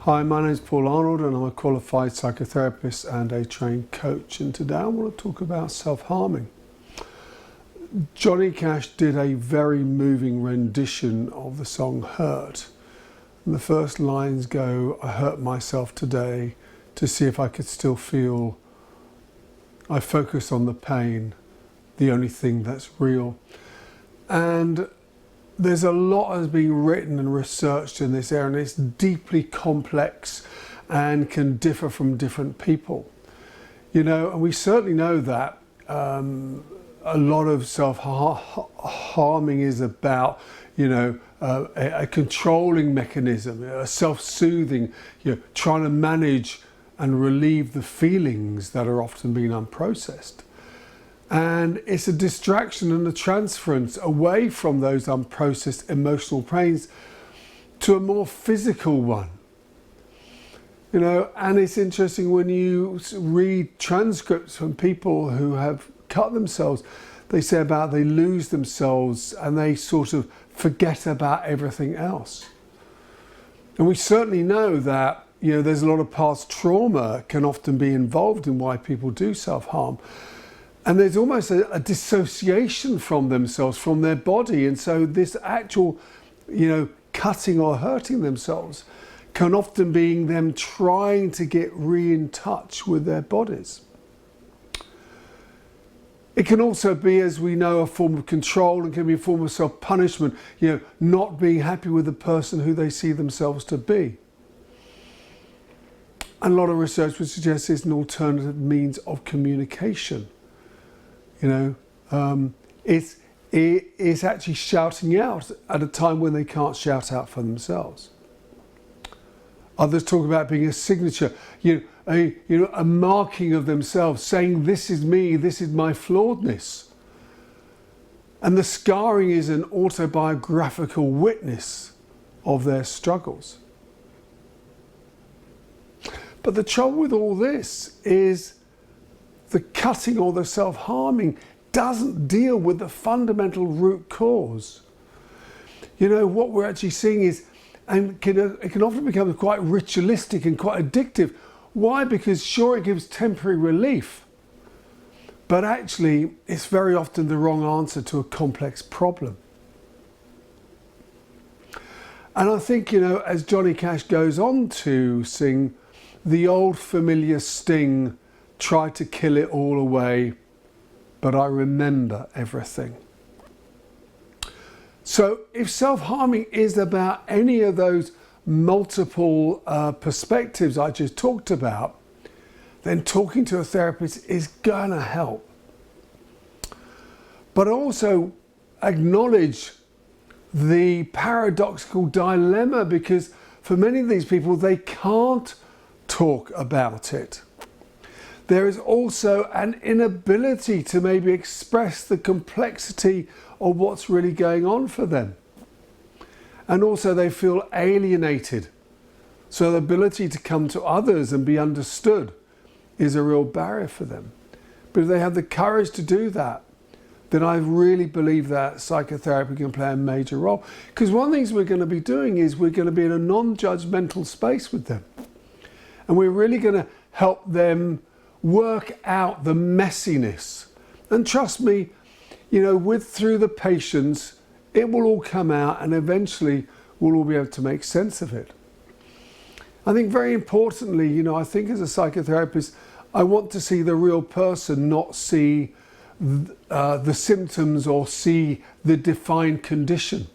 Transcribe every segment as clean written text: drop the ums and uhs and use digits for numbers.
Hi, my name is Paul Arnold and I'm a qualified psychotherapist and a trained coach, and today I want to talk about self-harming. Johnny Cash did a very moving rendition of the song Hurt. And the first lines go, "I hurt myself today to see if I could still feel. I focus on the pain, the only thing that's real." And there's a lot that's been written and researched in this area, and it's deeply complex and can differ from different people. And we certainly know that a lot of self-harming is about, a controlling mechanism, a self-soothing, trying to manage and relieve the feelings that are often being unprocessed. And it's a distraction and a transference away from those unprocessed emotional pains to a more physical one. And it's interesting when you read transcripts from people who have cut themselves, they say about they lose themselves and they sort of forget about everything else. And we certainly know that, there's a lot of past trauma can often be involved in why people do self-harm. And there's almost a dissociation from themselves, from their body. And so this actual, cutting or hurting themselves can often be them trying to get in touch with their bodies. It can also be, as we know, a form of control and can be a form of self-punishment, not being happy with the person who they see themselves to be. And a lot of research would suggest it's an alternative means of communication. It's actually shouting out at a time when they can't shout out for themselves. Others talk about being a signature, a marking of themselves, saying, "This is me, this is my flawedness." And the scarring is an autobiographical witness of their struggles. But the trouble with all this is the cutting or the self-harming doesn't deal with the fundamental root cause. What we're actually seeing is, and it can often become quite ritualistic and quite addictive. Why? Because sure, it gives temporary relief, but actually it's very often the wrong answer to a complex problem. And I think, as Johnny Cash goes on to sing, the old familiar sting, try to kill it all away, but I remember everything. So if self-harming is about any of those multiple perspectives I just talked about, then talking to a therapist is gonna help. But also acknowledge the paradoxical dilemma, because for many of these people, they can't talk about it. There is also an inability to maybe express the complexity of what's really going on for them. And also they feel alienated. So the ability to come to others and be understood is a real barrier for them. But if they have the courage to do that, then I really believe that psychotherapy can play a major role. Because one of the things we're going to be doing is we're going to be in a non-judgmental space with them. And we're really going to help them work out the messiness. And trust me, through the patience, it will all come out and eventually we'll all be able to make sense of it. I think very importantly, I think as a psychotherapist, I want to see the real person, not see the symptoms or see the defined condition.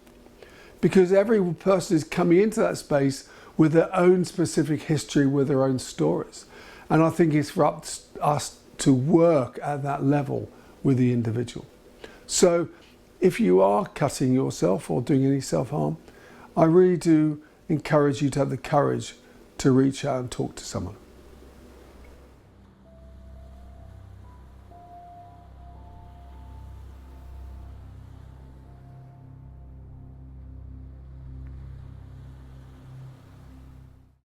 Because every person is coming into that space with their own specific history, with their own stories. And I think it's for us to work at that level with the individual. So if you are cutting yourself or doing any self-harm, I really do encourage you to have the courage to reach out and talk to someone.